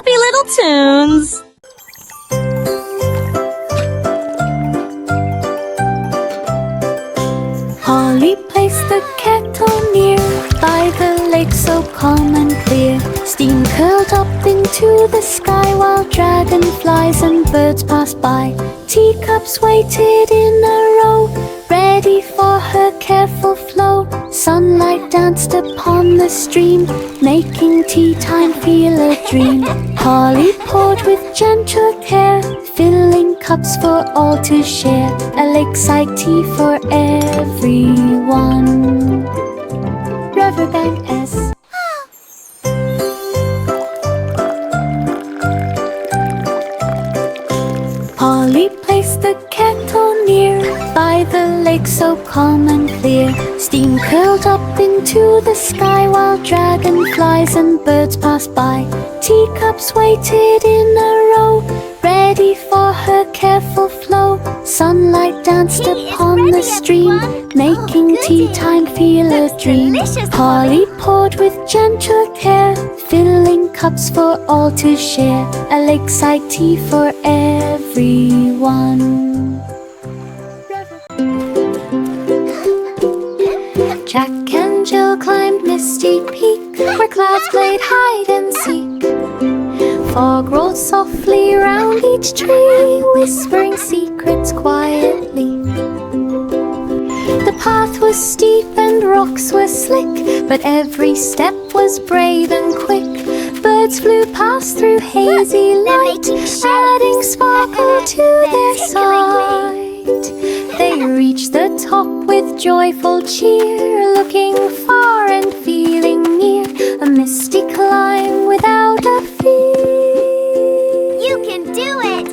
happy little tunes. Polly placed the kettle near by the lake so calm and clear. Steam curled up into the sky while dragonflies and birds passed by. Teacups waited in a row, ready for her careful flow. Sunlight danced upon the stream, making tea time feel a dream. Polly poured with gentle care, filling cups for all to share. A lakeside tea for everyone. Riverbank S. Polly placed the kettle near by the lake so calm and clear. Steam curled up into the sky while dragonflies and birds passed by. Teacups waited in a row, ready for her careful flow. Sunlight danced upon the stream, making tea time feel a dream. Polly poured with gentle care, filling cups for all to share. A lakeside tea for everyone. Jack and Jill climbed Misty Peak, where clouds played hide and seek. Fog rolled softly round each tree, whispering secrets quietly. The path was steep and rocks were slick, but every step was brave and quick. Birds flew past through hazy light, adding sparkle to their sight. They reached the top with joyful cheer, looking far and feeling near. A misty climb without a fear. You can do it!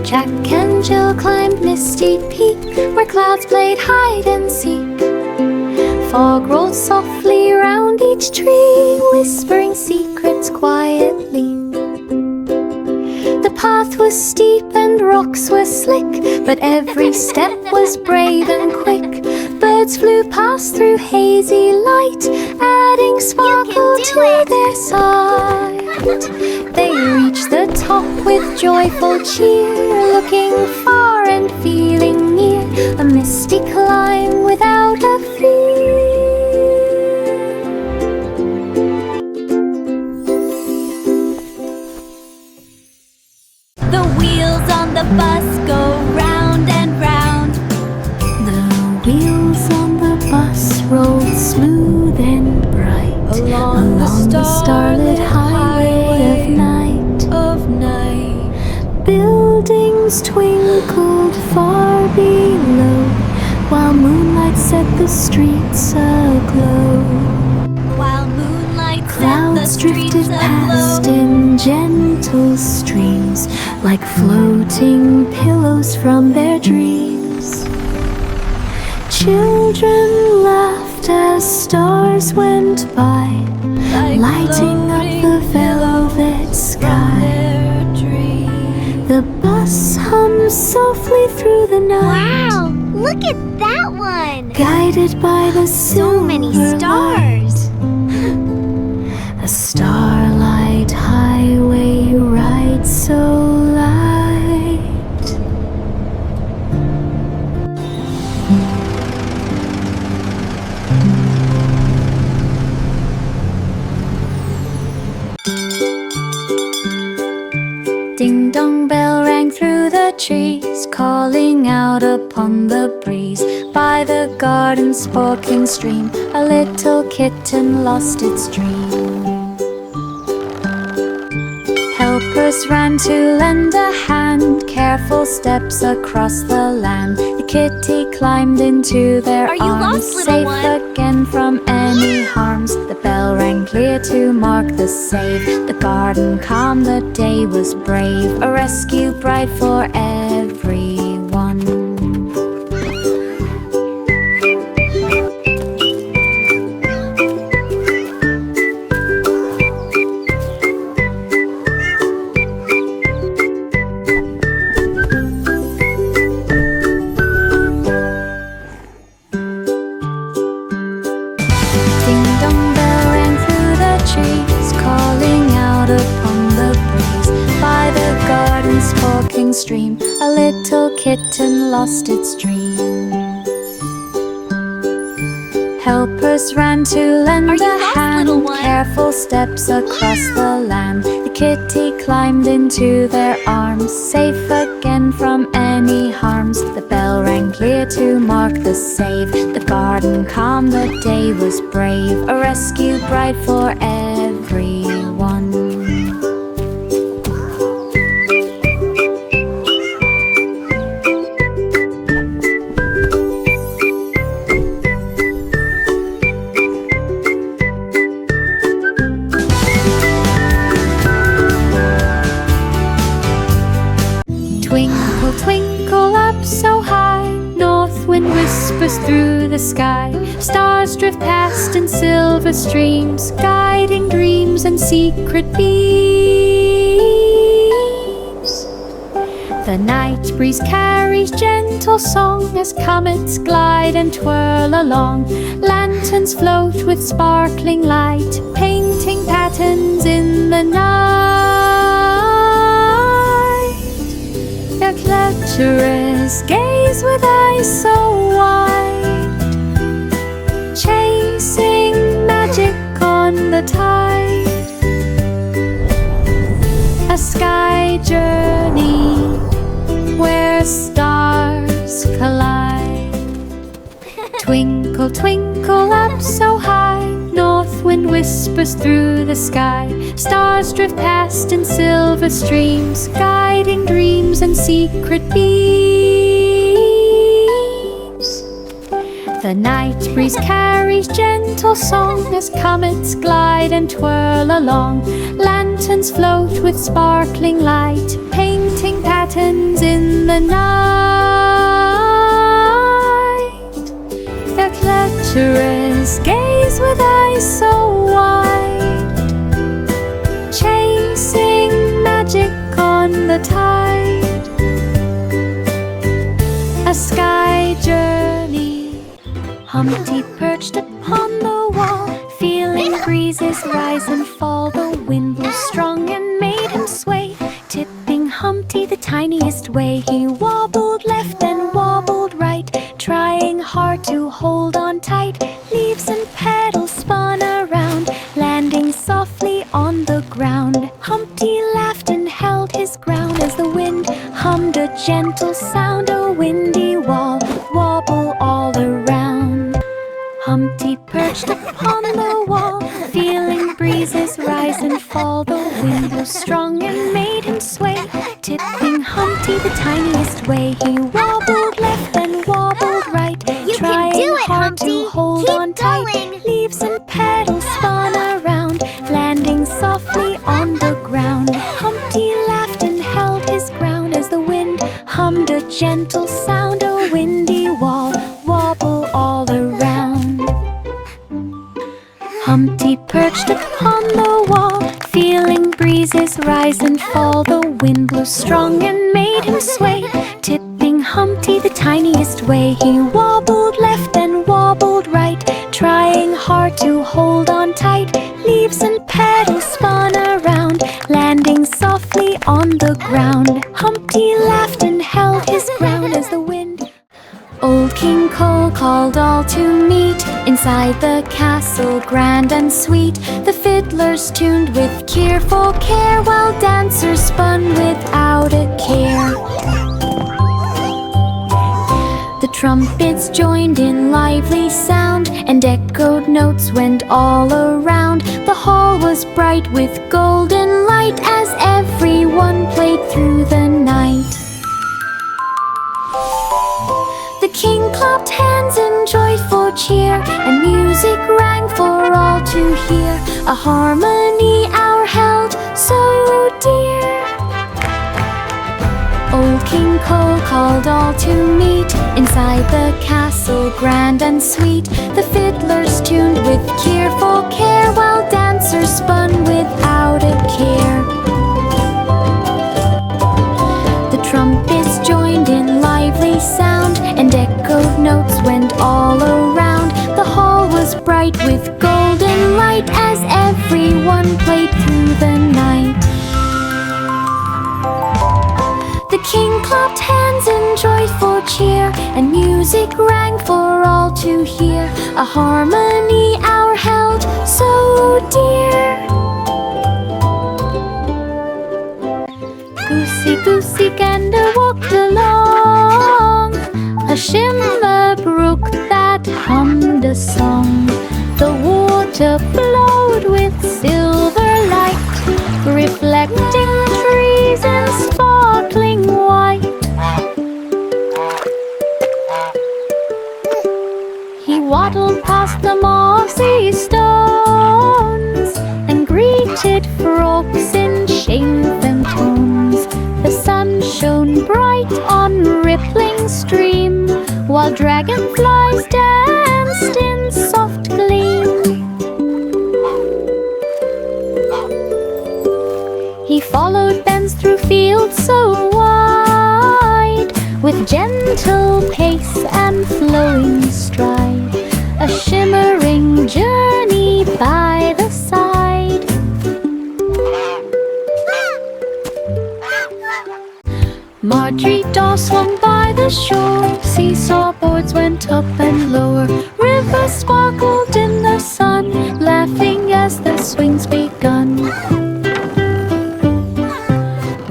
Jack and Jill climbed Misty Peak, where clouds played hide and seek. Fog rolled softly round each tree, whispering secrets quietly. The path was steep and rocks were slick, but every step was brave and quick. Birds flew past through hazy light, adding sparkle to their sight. They reached the top with joyful cheer, looking far and feeling near. A misty climb without a fear. The wheels on the bus go round and round. The wheels on the bus rolled smooth and bright along the starlit highway of night. Buildings twinkled far below, while moonlight set the streets aglow. While moonlight set the Clouds streets drifted past aglow. in gentle streams, like floating pillows from their dreams. Children laughed as stars went by, lighting up the velvet sky. The bus hummed softly through the night. Wow! Look at that one! Guided by the So many silver stars! light. A starlight highway ride so light. Ding dong bell rang through the trees, calling out upon the breeze. By the garden's sparkling stream, a little kitten lost its dream. Helpers ran to lend a hand, careful steps across the land. The kitty climbed into their Are you arms, lost, little safe one? again from any harms. The bell rang clear to mark the save. The garden calm, the day was brave. A rescue bright for everyone. little kitten lost its dream. Helpers ran to lend Are you a lost, hand. little one? Careful steps across the land. The kitty climbed into their arms, safe again from any harms. The bell rang clear to mark the save. The garden calm, the day was brave. A rescue bright for everyone. Twinkle, twinkle up so high, north wind whispers through the sky. Stars drift past in silver streams, guiding dreams and secret beams. The night breeze carries gentle song as comets glide and twirl along. Lanterns float with sparkling light, painting patterns in the night. The clatterers gaze with eyes so wide, chasing magic on the tide. A sky journey where stars collide. Twinkle, twinkle up so high, north wind whispers through the sky. Stars drift past in silver streams, guiding dreams and secret beams. The night breeze carries gentle song as comets glide and twirl along. Lanterns float with sparkling light, painting patterns in the night. The clatterers gaze with eyes so wide, chasing magic on the tide. A sky journey. Humpty perched upon the wall, feeling breezes rise and fall. The wind blew strong and made him sway, tipping Humpty the tiniest way. He wobbled left and wobbled right, trying hard to hold on tight. Leaves and petals spun around, landing softly on the ground. Humpty laughed and held his ground as the wind hummed a gentle sound. A windy wall, wobble all around. Humpty perched upon the wall, feeling breezes rise and fall. The wind blew strong and made him sway, tipping Humpty the tiniest way. He wobbled left and wobbled right, You trying can do it, hard Humpty. to hold Keep on tight. going. Leaves and petals spun around, landing softly on the ground. Humpty laughed and held his ground as the wind hummed a gentle sound. A windy wall, wobble all around. Humpty perched upon the wall, feeling breezes rise and fall. The wind blew strong and made him sway, tipping Humpty the tiniest way. He wobbled left and wobbled right, trying hard to hold on tight. Leaves and petals spun around, landing softly on the ground. Humpty laughed and held his ground as the wind. Old King Cole called all to meet inside the castle grand and sweet. The fiddlers tuned with cheerful care, while dancers spun without a care. The trumpets joined in lively sound, and echoed notes went all around. The hall was bright with golden light as everyone played through the night. The king clapped hands in joyful cheer, and music rang for all to hear. A harmony our held so dear. Old King Cole called all to meet inside the castle grand and sweet. The fiddlers tuned with cheerful care, while dancers spun without a care. The trumpets joined in lively sound, and echoed notes went all around. The hall was bright with golden light as everyone played through the night. The king clapped hands joyful cheer, and music rang for all to hear, a harmony our held so dear. Goosey, goosey, gander walked along a shimmer brook that hummed a song. The water flowed with silver light, reflecting trees and sparkling white. He waddled past the mossy stones and greeted frogs in shameful tones. The sun shone bright on rippling stream, while dragonflies danced in soft gleam. He followed bends through fields so wide, with gentle pace and flowing stride, a shimmering journey by the side. Marjorie Daw swung by the shore, seesaw boards went up and lower, rivers sparkled in the sun, laughing as the swings begun.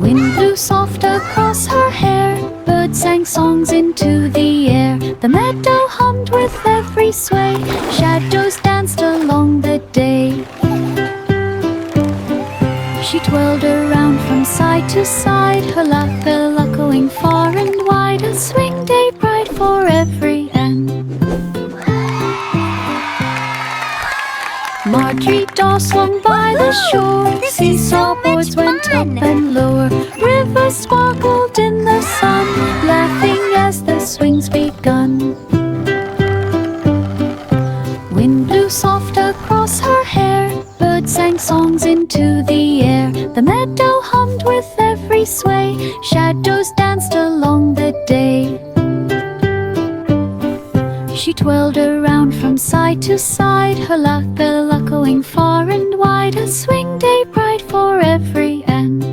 Wind blew soft across her hair, birds sang songs into the air, the meadow hummed with every sway, shadows danced along the day. She twirled around from side to side, her laughter echoing far and wide, a swing day bright for every end. Marjorie Daw swung by the shore, seesaw boards went up and lower, rivers sparkled in the sun, laughing as the swings begun. Wind blew soft across her hair, birds sang songs into the air, the meadow hummed with every sway, shadows danced along the day. She twirled around from side to side, her laughter echoing far and wide, a swing day bright for every end.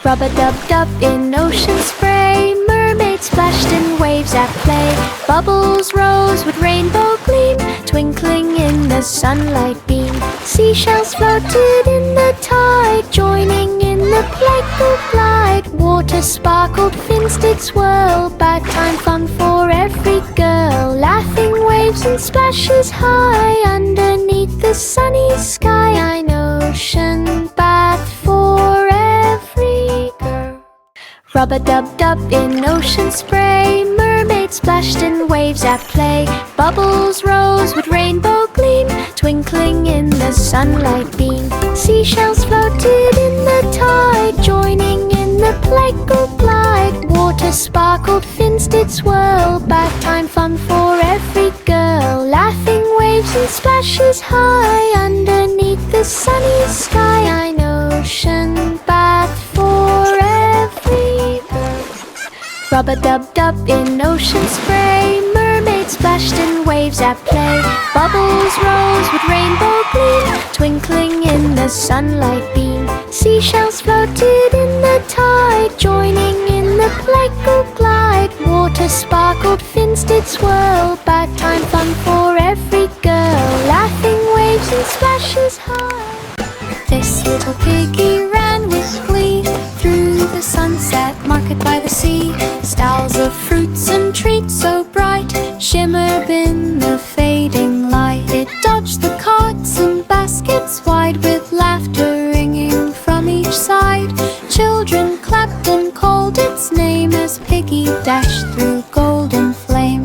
Rub-a-dub-dub in ocean spray, mermaids splashed in waves at play, bubbles rose with rainbow gleam, twinkling in the sunlight beam. Seashells floated in the tide, joining in the playful glide. Water sparkled, fins did swirl, back time fun for every girl. Laughing waves and splashes high, underneath the sunny sky. An ocean bath for every girl. Rub-a-dub-dub in ocean spray, mermaids splashed in waves at play, bubbles rose with rainbow gleam, twinkling in the sunlight beam. Seashells floated in the tide, joining in the playful glide. Water sparkled, fins did swirl, back time fun for every girl. Laughing waves and splashes high, underneath the sunny sky. An ocean bath for every girl. Rub-a-dub-dub in ocean spray, mermaids splashed in waves at play, bubbles rose with rainbow gleam, twinkling in the sunlight beam. Seashells floated in the tide, joining in the playful glide. Water sparkled, fins did swirl, back time fun for every girl. Laughing waves and splashes high. This little piggy ran with glee through the sunset market by the sea. Stalls of fruits and treats so bright shimmered in the fading light. It dodged the carts and baskets wide, with laughter ringing from each side. Children clapped and called its name as Piggy dashed through golden flame.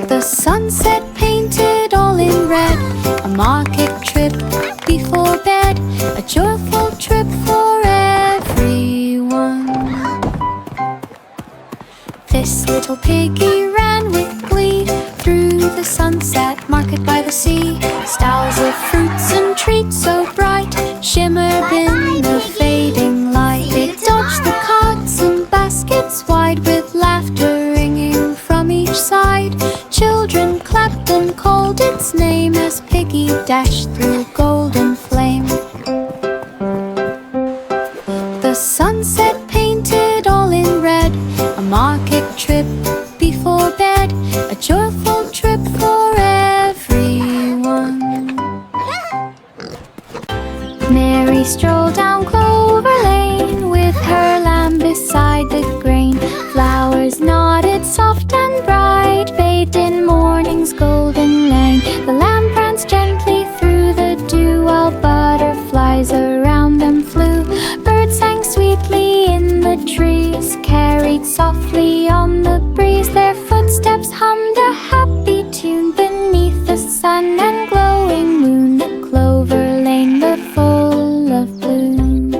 The sunset painted all in red, a market trip before bed, a joyful trip for everyone. This little piggy ran with glee through the sunset market by the sea. Stalls of fruits and treats so bright shimmered in the fading light. It dodged the carts and baskets wide, with laughter ringing from each side. Children clapped and called its name as Piggy dashed through golden flame. strolled down Clover Lane with her lamb beside the grain. Flowers nodded soft and bright, bathed in morning's golden lane. The lamb pranced gently through the dew while butterflies around them flew. Birds sang sweetly in the trees, carried softly on the breeze. Their footsteps hummed a happy tune beneath the sun and glowing moon. The clover lane looked full of bloom.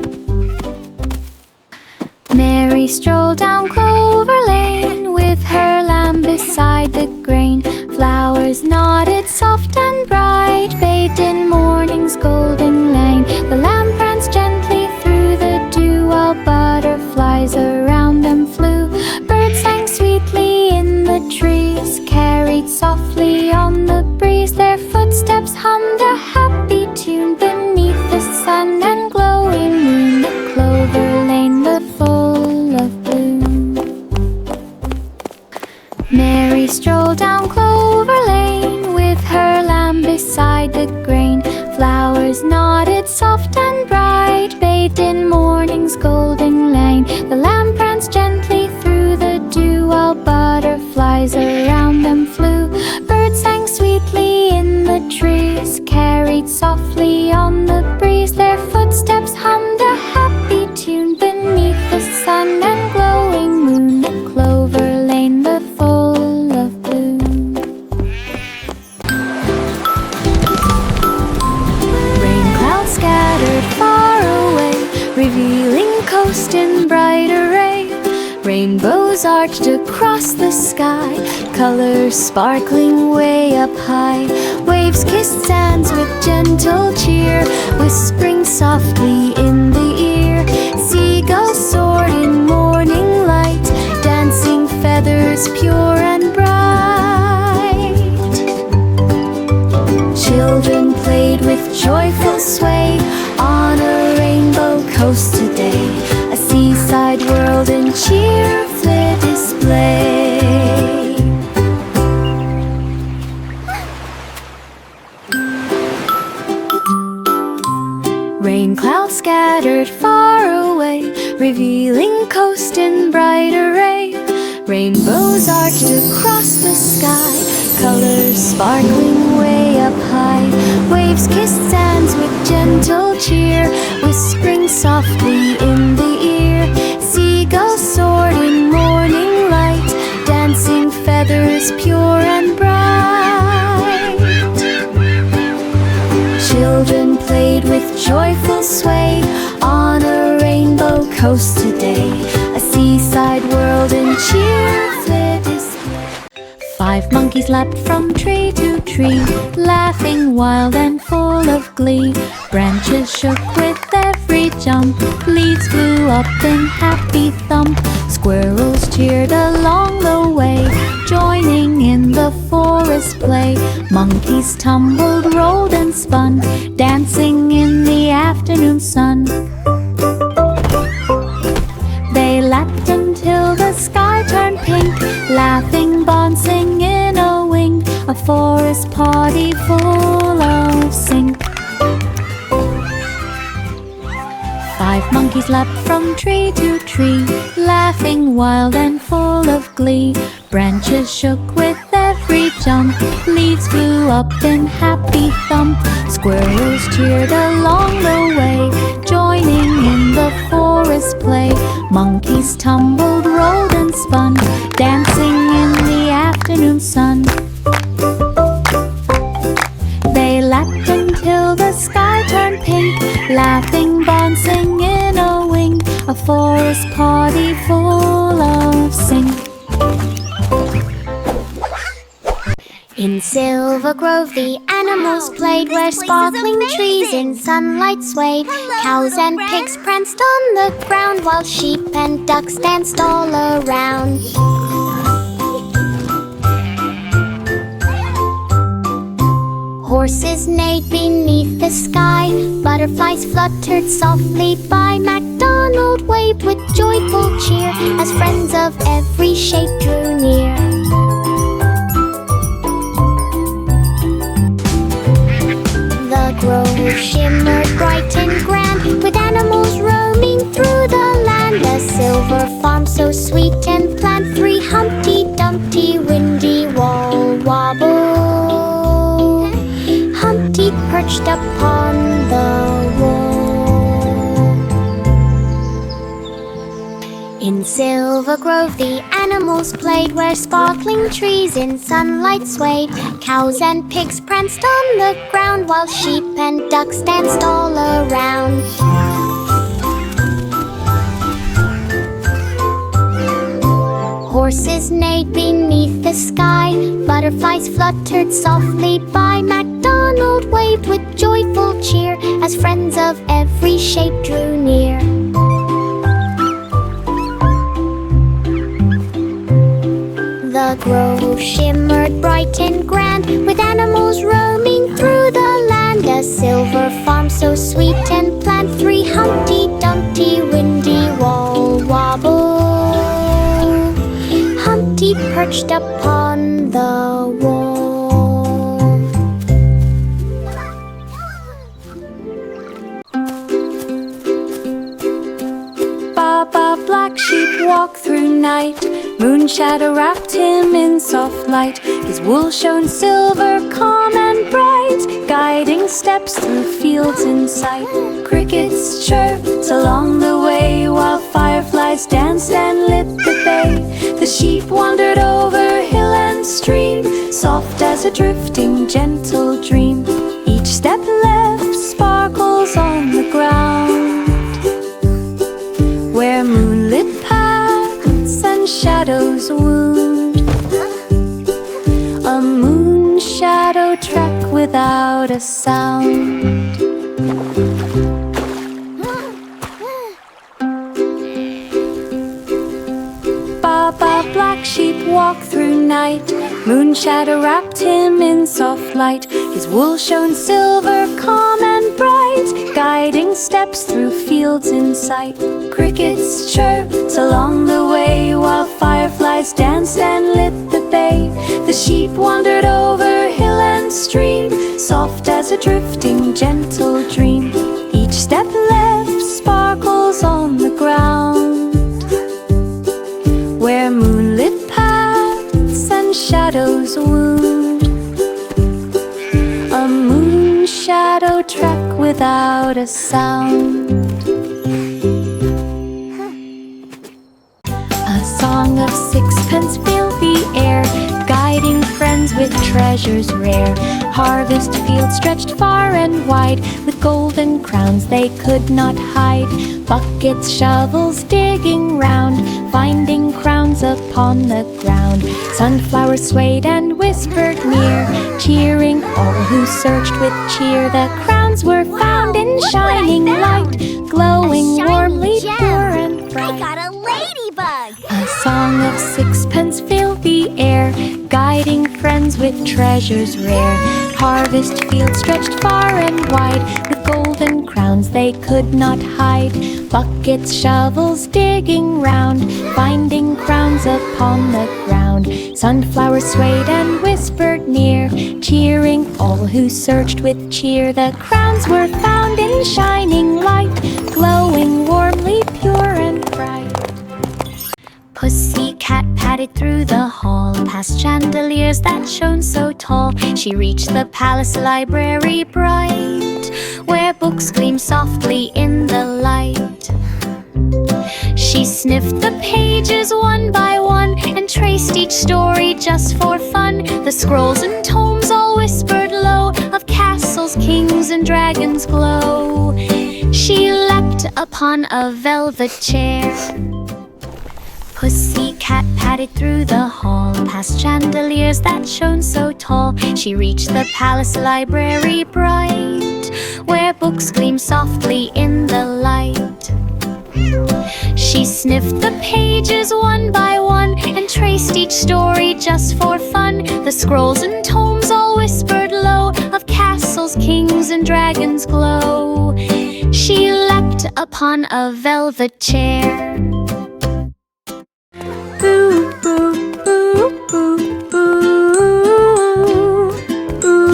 Mary strolled down Clover Lane with her lamb beside the grain. Flowers nodded soft and bright, bathed in morning's golden lane. The lamb pranced gently through the dew while butterflies around them flew. Birds sang sweetly in the trees, carried softly on the breeze. Their footsteps hummed a happy tune beneath the sun and glowing moon. The clover lane looked full of bloom. Mary strolled down Clover Lane with her lamb beside the grain. Flowers nodded soft and bright, bathed in morning's golden lane. The lamb pranced gently through the dew while butterflies around them flew. Birds sang sweetly in the trees, carried softly on the breeze. Their footsteps hummed a happy tune beneath the sun and glowing moon. The clover lane looked full of bloom. Rain clouds scattered far away, revealing coast in bright array. Rainbows arched across the sky, colors sparkling way up high. Waves kissed sands with gentle cheer, whispering softly in the ear. Seagulls soared in morning light, dancing feathers pure and bright. Children played with joyful sway on a rainbow coast today. A seaside world in cheerful display. Rain clouds scattered far away, revealing coast in bright array. Rainbows arched across the sky, colors sparkling way up high. Waves kissed sands with gentle cheer, whispering softly in the ear. Seagulls soared in morning light, dancing feathers pure and bright. Children played with joyful sway on a rainbow coast today. A seaside world in cheerful display. 5 monkeys leapt from tree to tree, laughing wild and full of glee. Branches shook with every jump, leaves flew up in happy thump. Squirrels cheered along the way, joining in the forest play. Monkeys tumbled, rolled and spun, dancing in the afternoon sun. They laughed until the sky turned pink, laughing, bouncing in a wing. A forest party full of sync. 5 monkeys leapt from tree to tree, laughing wild and full of glee. Branches shook with every jump, leaves flew up in happy thump. Squirrels cheered along the way, joining in the forest play. Monkeys tumbled, rolled and spun, dancing in the afternoon sun. They laughed until the sky turned pink, laughing, bouncing in a wing. A forest party full of sync. In Silver Grove the animals played, where sparkling trees in sunlight swayed. Cows and pigs pranced on the ground, while sheep and ducks danced all around. Horses neighed beneath the sky, butterflies fluttered softly by. MacDonald waved with joyful cheer as friends of every shape drew near. The grove shimmered bright and grand, with animals roaming through the land. A silver farm so sweet and planned, 3 Humpty Dumpty windy wall wobble. Humpty perched upon the wall. In Silver Grove the animals played, where sparkling trees in sunlight swayed. Cows and pigs pranced on the ground, while sheep and ducks danced all around. Horses neighed beneath the sky, butterflies fluttered softly by. MacDonald waved with joyful cheer as friends of every shape drew near. The grove shimmered bright and grand, with animals roaming through the land. A silver farm so sweet and planned, 3 Humpty Dumpty windy wall wobble. Humpty perched upon the wall. Baba Black Sheep walked through night, moon shadow wrapped him in soft light. His wool shone silver, calm and bright, guiding steps through fields in sight. Crickets chirped along the way, while fireflies danced and lit the bay. The sheep wandered over hill and stream, soft as a drifting gentle dream. Each step left sparkles on the ground, where moonlit paths and shadows wound. A moon shadow trek without a sound. Baba Black Sheep walked through night, moon shadow wrapped him in soft light. His wool shone silver, calm and bright, guiding steps through fields in sight. Crickets chirped along the way, while fireflies danced and lit the bay. The sheep wandered over hill and stream, soft as a drifting gentle dream. Each step left sparkles on the ground, where moonlit paths and shadows wound. A moon shadow trek without a sound. A song of sixpence filled the air, guiding friends with treasures rare. Harvest fields stretched far and wide, with golden crowns they could not hide. Buckets, shovels digging round, finding crowns upon the ground. Sunflowers swayed and whispered near, cheering all who searched with cheer. The crowns were found in shining light, glowing warmly, pure and bright. I got a ladybug! A song of sixpence filled the air, guiding friends with treasures rare. Harvest fields stretched far and wide, with golden crowns they could not hide. Buckets, shovels digging round, finding crowns upon the ground. Sunflowers swayed and whispered near, cheering all who searched with cheer. The crowns were found in shining light, glowing warmly, pure and bright. Pussycat padded through the hall, past chandeliers that shone so tall. She reached the palace library bright, where books gleamed softly in the light. She sniffed the pages one by one, and traced each story just for fun. The scrolls and tomes all whispered low, of castles, kings, and dragons' glow. She leapt upon a velvet chair. Pussycat padded through the hall, past chandeliers that shone so tall. She reached the palace library bright, where books gleamed softly in the light. She sniffed the pages one by one, and traced each story just for fun. The scrolls and tomes all whispered low, of castles, kings, and dragons' glow. She leapt upon a velvet chair. Boo, boo, boo, boo, boo, boo.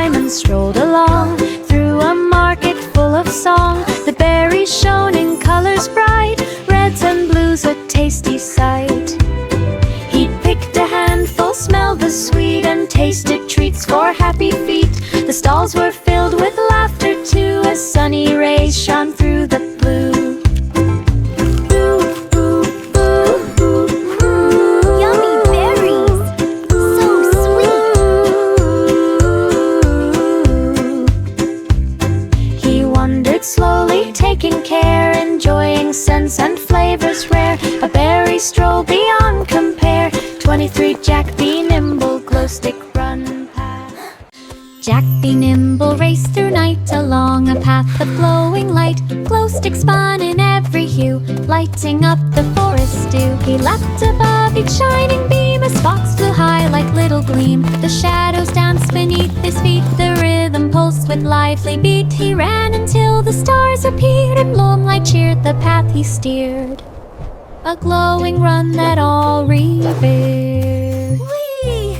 time and strolled along through a market full of song. The berries shone in colors bright, reds and blues, a tasty sight. He picked a handful, smelled the sweet, and tasted treats for happy feet. The stalls were filled with laughter too, as sunny rays shone through the blue. Yummy berries, so sweet. He wandered slowly, taking care, enjoying scents and flavors rare. A berry stroll beyond compare. 23 Jack be nimble, glow stick run path. Jack be nimble raced through night along a path of glowing light. Glow stick spun in every hue, lighting up the forest dew. He leapt above each shining beam, as sparks flew high like little gleam. The shadows danced beneath his feet, the rhythm pulsed with lively beat. He ran until the stars appeared, and moonlight cheered the path he steered. A glowing run that all revered. Whee!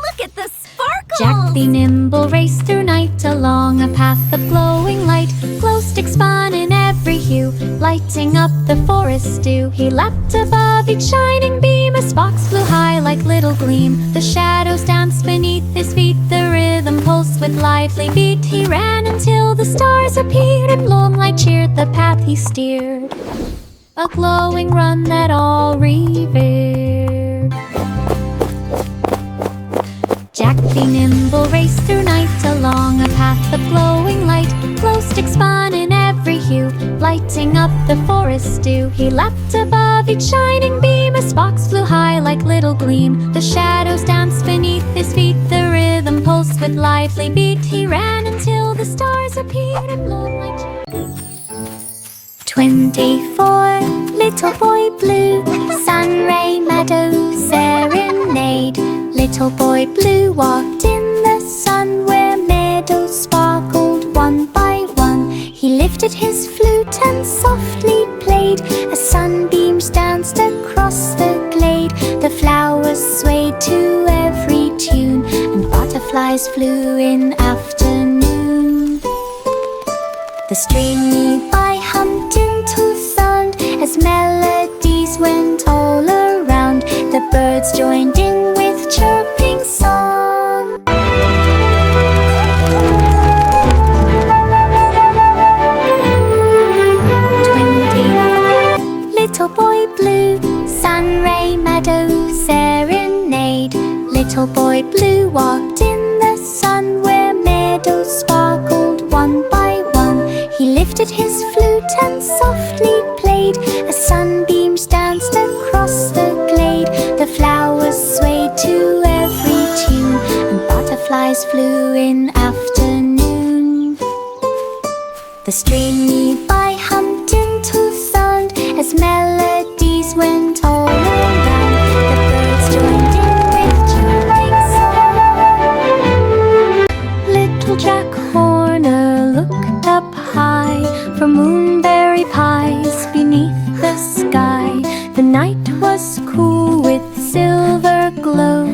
Look at the sparkles! Jack be nimble raced through night along a path of glowing light. Glow stick spun in every hue, lighting up the forest dew. He leapt above each shining beam, as sparks flew high like little gleam. The shadows danced beneath his feet, the rhythm pulsed with lively beat. He ran until the stars appeared, and moonlight cheered the path he steered. A glowing run that all revered. Jack be nimble raced through night along a path of glowing light. Glow stick spun in every hue, lighting up the forest dew. He leapt above each shining beam, as sparks flew high like little gleam. The shadows danced beneath his feet, the rhythm pulsed with lively beat. He ran until the stars appeared, and moonlight cheered. 24 Little Boy Blue, Sunray Meadow Serenade. Little Boy Blue walked in the sun, where meadows sparkled one by one. He lifted his flute and softly played, as sunbeams danced across the glade. The flowers swayed to every tune, and butterflies flew in afternoon. The stream nearby hummed into sound, as melodies went all around. The birds joined in with chirping song. 20 Little Boy Blue, Sunray Meadow Serenade. Little Boy Blue walked in the sun, where meadows sparkled one by one. He lifted his flute and softly played, as sunbeams danced across the glade. The flowers swayed to every tune, and butterflies flew in afternoon. The stream nearby hummed into sound, as melodies went all around. The birds joined in with chirping song. Little Jack Horner looked up high from moonberry pies beneath the sky. The night was cool with silver glow,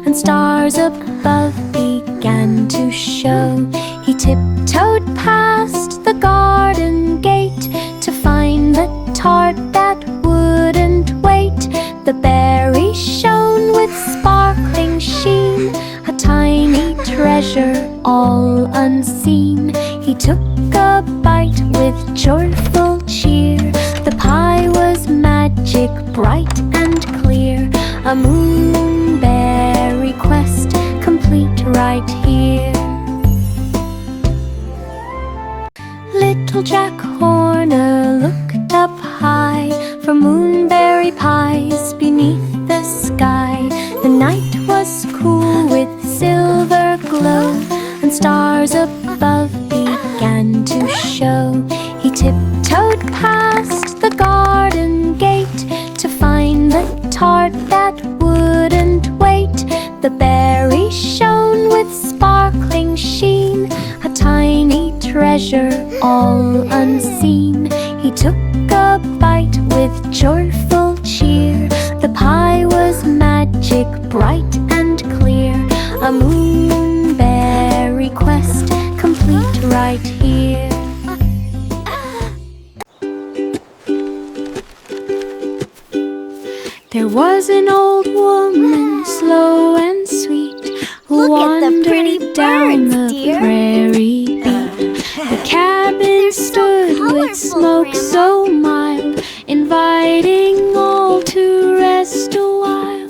and stars above began to show. He tiptoed past the garden gate to find the tart that wouldn't wait. The berries shone with sparkling sheen, a tiny treasure all unseen. He took a bite with joyful cheer. The pie was magic, bright and clear, a moonberry quest complete right here. Little Jack Horner looked up high from moonberry pies beneath the sky. The night was cool with silver glow, and stars above began to show. He tiptoed past the garden gate to find the tart that wouldn't wait. The berries shone with sparkling sheen, a tiny treasure all unseen. He took a bite with joyful cheer. The pie was magic, bright and clear, a moonberry right here. There was an old woman, slow and sweet, who Look at the pretty wandered down birds, the dear. prairie beat. The cabin stood with smoke so mild, inviting all to rest a while.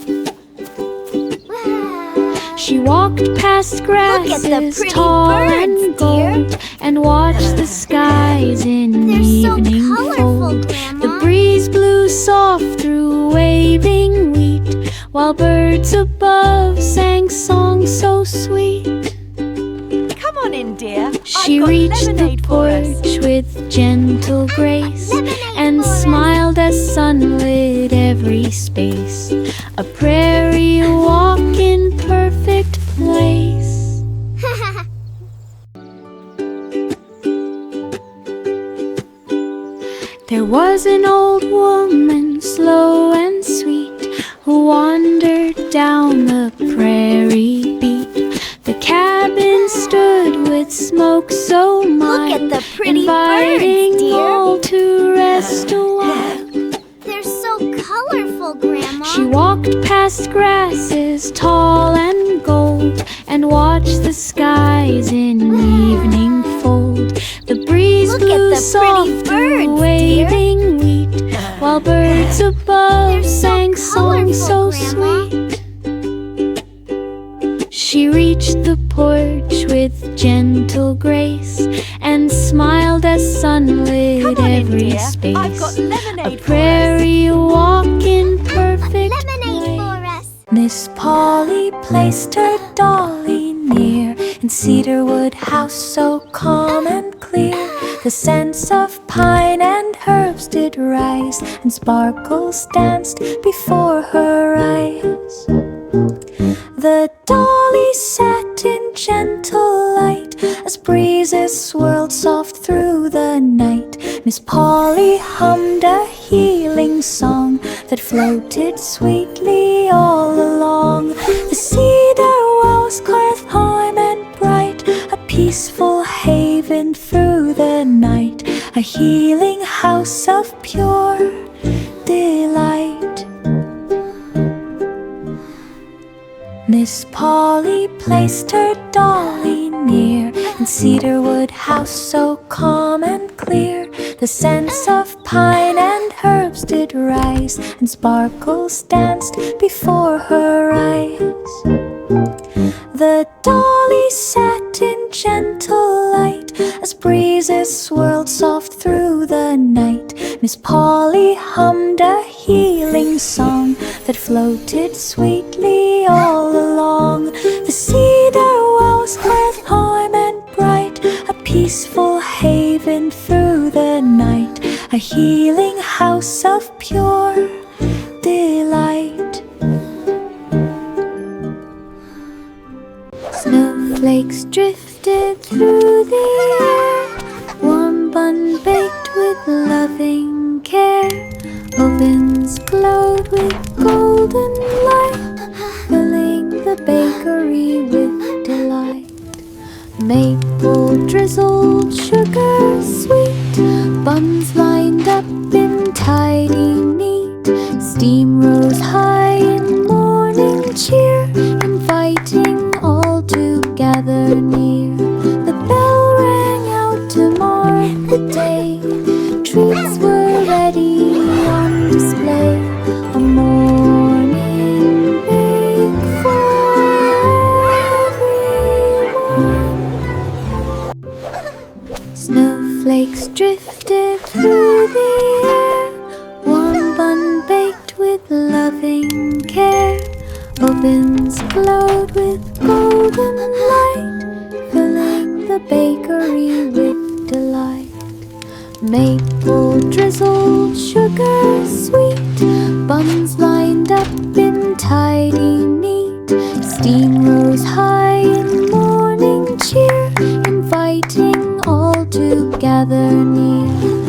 She walked past grasses pretty tall birds, and dear. gold, and watched the skies in They're so evening colorful, fold. Grandma. The breeze blew soft through waving wheat, while birds above sang songs so sweet. Come on in, dear. She I've got reached the lemonade for us. porch with gentle grace, lemonade and for us. smiled as sun lit every space. A prairie walk in perfect place. There was an old woman, slow and sweet, who wandered down the prairie beat. The cabin stood with smoke so mild, at the pretty inviting birds, dear. all to rest a while. They're so colorful, Grandma. She walked past grasses tall and gold, and watched the skies in evening fold. The breeze Look at blew the soft pretty through birds, waving wheat, while birds above They're so sang songs so colorful, Grandma. sweet. She reached the porch with gentle grace, and smiled as sun lit Come on in, every dear. space. I've got lemonade A for us. prairie walk in perfect Lemonade place. for us. Miss Polly placed her dolly near, in cedarwood house so calm and clear. The scents of pine and herbs did rise, and sparkles danced before her eyes. The dolly sat in gentle light, as breezes swirled soft through the night. Miss Polly hummed a healing song that floated sweetly all along. The cedar walls glittered high and bright, a peaceful haven through the night, a healing house of pure delight. Miss Polly placed her dolly near, in cedarwood house so calm and clear. The scents of pine and herbs did rise, and sparkles danced before her eyes. The dolly sat in gentle light, as breezes swirled soft through the night. Miss Polly hummed a healing song that floated sweetly all along. The cedar walls glittered high and bright, a peaceful haven through the night, a healing house of pure delight. Snowflakes drifted through the air, warm bun baked with loving care. Ovens glowed with golden light, filling the bakery with delight. Maple drizzled sugar sweet, buns lined up in tidy neat. Steam rose high in morning cheer, inviting all to gather near. The bell rang out to mark the day, treats were ready on display. A morning bake for everyone. Snowflakes drifted through the air, warm bun baked with loving care. Ovens glowed with golden light, filling the bakery with delight. Maple drizzled sugar sweet, buns lined up in tidy neat. Steam rose high in morning cheer, inviting all to gather near.